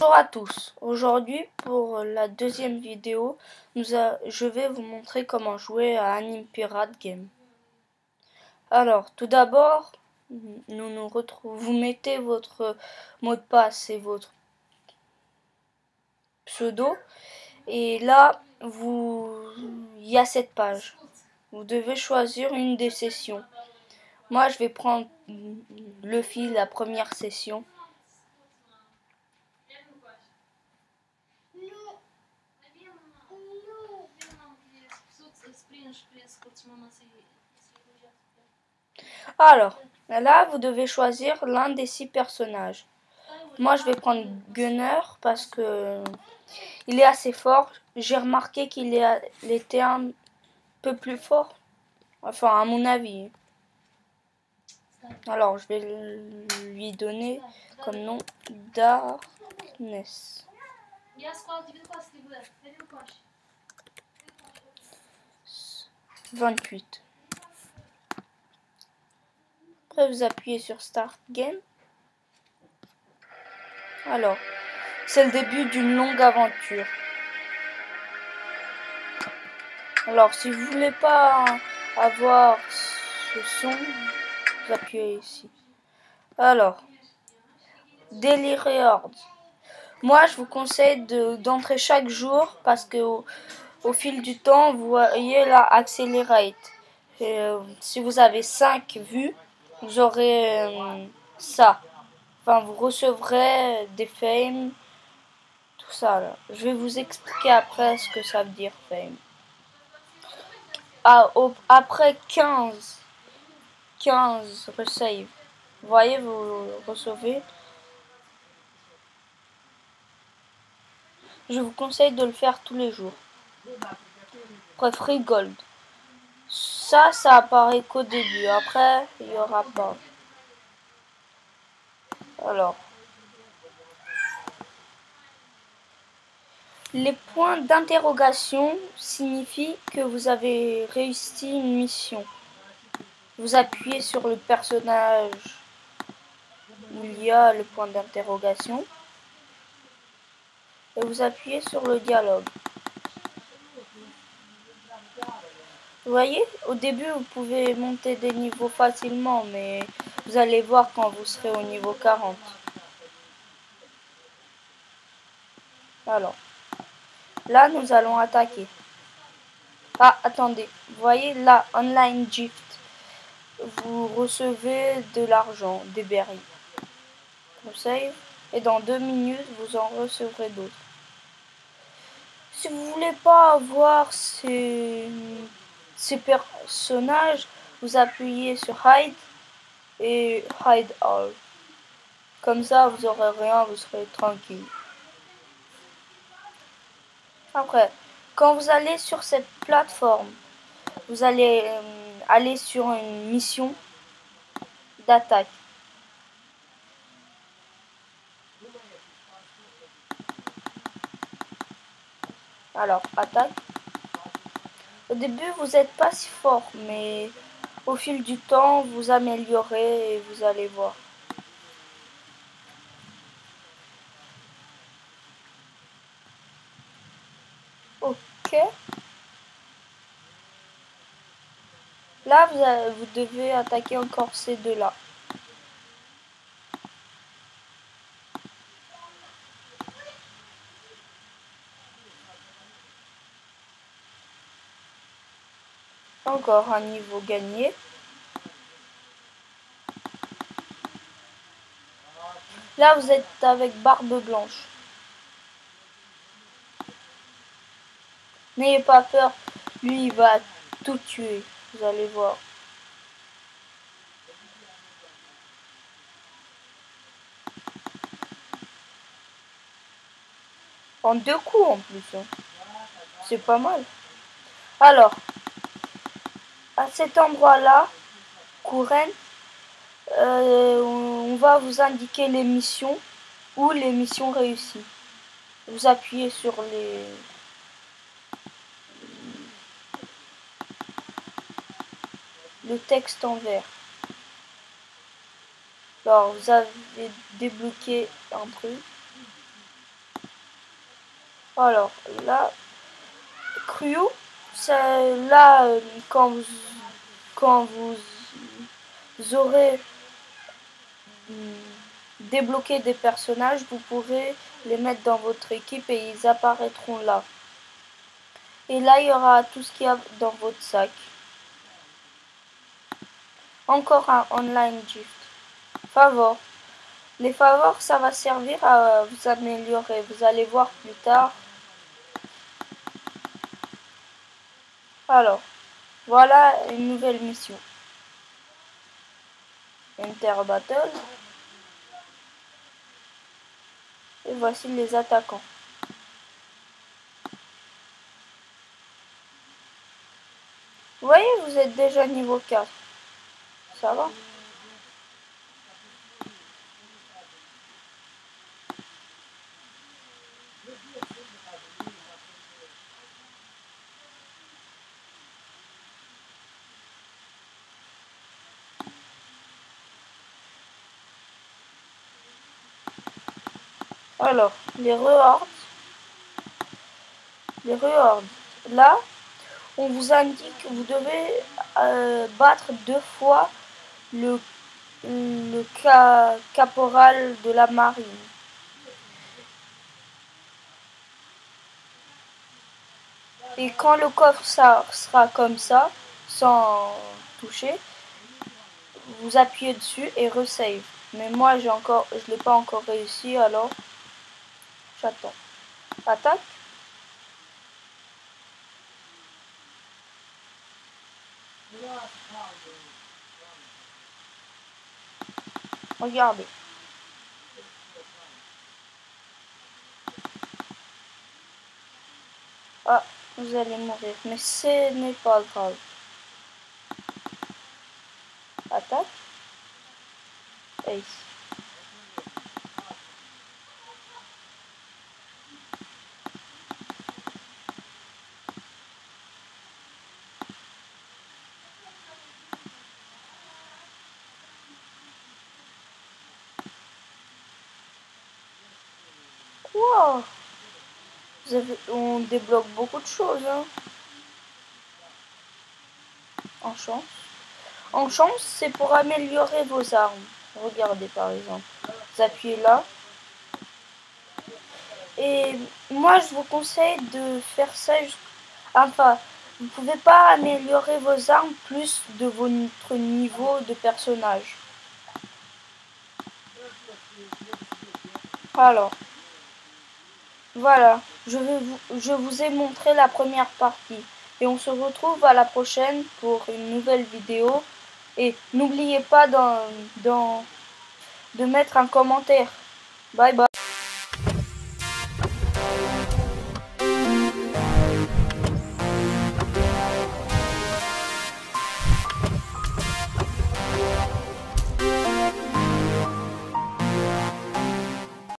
Bonjour à tous. Aujourd'hui, pour la deuxième vidéo, je vais vous montrer comment jouer à Anime Pirate Game. Alors, tout d'abord, vous mettez votre mot de passe et votre pseudo, et là, il y a cette page. Vous devez choisir une des sessions. Moi, je vais prendre Luffy, la première session. Alors, là, vous devez choisir l'un des 6 personnages. Moi, je vais prendre Gunner parce que il est assez fort. J'ai remarqué qu'il était un peu plus fort. Enfin, à mon avis. Alors, je vais lui donner comme nom Darkness. 28. Après, vous appuyez sur Start Game. Alors, c'est le début d'une longue aventure. Alors, si vous voulez pas avoir ce son, vous appuyez ici. Alors, Daily Rewards. Moi, je vous conseille d'entrer chaque jour parce que au fil du temps, vous voyez là, Accelerate. Si vous avez 5 vues, vous aurez ça. Enfin, vous recevrez des fames, tout ça là. Je vais vous expliquer après ce que ça veut dire fame. Après 15 resave, vous voyez, vous recevez. Je vous conseille de le faire tous les jours. Après, Free Gold. Ça apparaît qu'au début. Après, il n'y aura pas. Alors. Les points d'interrogation signifient que vous avez réussi une mission. Vous appuyez sur le personnage où il y a le point d'interrogation. Et vous appuyez sur le dialogue. Vous voyez, au début, vous pouvez monter des niveaux facilement, mais vous allez voir quand vous serez au niveau 40. Alors, là, nous allons attaquer. Ah, attendez, vous voyez, là, Online Gift. Vous recevez de l'argent, des berries. Vous save, et dans 2 minutes, vous en recevrez d'autres. Si vous voulez pas avoir ces personnages, vous appuyez sur Hide et Hide All. Comme ça, vous aurez rien, vous serez tranquille. Après, quand vous allez sur cette plateforme, vous allez aller sur une mission d'attaque. Alors, attaque. Au début, vous n'êtes pas si fort, mais au fil du temps, vous améliorez et vous allez voir. Ok. Là, vous devez attaquer encore ces deux-là. Encore un niveau gagné. Là, vous êtes avec Barbe Blanche. N'ayez pas peur, lui, il va tout tuer. Vous allez voir. En 2 coups en plus. Hein. C'est pas mal. Alors, à cet endroit-là, Couren, on va vous indiquer les missions ou les missions réussies. Vous appuyez sur le texte en vert. Alors, vous avez débloqué un truc. Alors là, Crew, c'est là quand vous aurez débloqué des personnages, vous pourrez les mettre dans votre équipe et ils apparaîtront là. Et là, il y aura tout ce qu'il y a dans votre sac. Encore un online gift. Favor. Les favors, ça va servir à vous améliorer. Vous allez voir plus tard. Alors, voilà une nouvelle mission. Enter Battle. Et voici les attaquants. Vous voyez, vous êtes déjà niveau 4. Ça va? Alors, les rewards. Là, on vous indique que vous devez battre 2 fois le caporal de la marine. Et quand le coffre sera comme ça, sans toucher, vous appuyez dessus et resave. Mais moi je l'ai pas encore réussi, alors j'attends. Attaque. Regardez. Ah, vous allez mourir, mais ce n'est pas grave. Attaque. Ace. Wow. On débloque beaucoup de choses, hein. En chance. En chance, c'est pour améliorer vos armes. Regardez par exemple. Vous appuyez là. Et moi, je vous conseille de faire ça. Enfin, vous pouvez pas améliorer vos armes plus de votre niveau de personnage. Alors, voilà. Je vous ai montré la première partie. Et on se retrouve à la prochaine pour une nouvelle vidéo. Et n'oubliez pas de mettre un commentaire. Bye bye.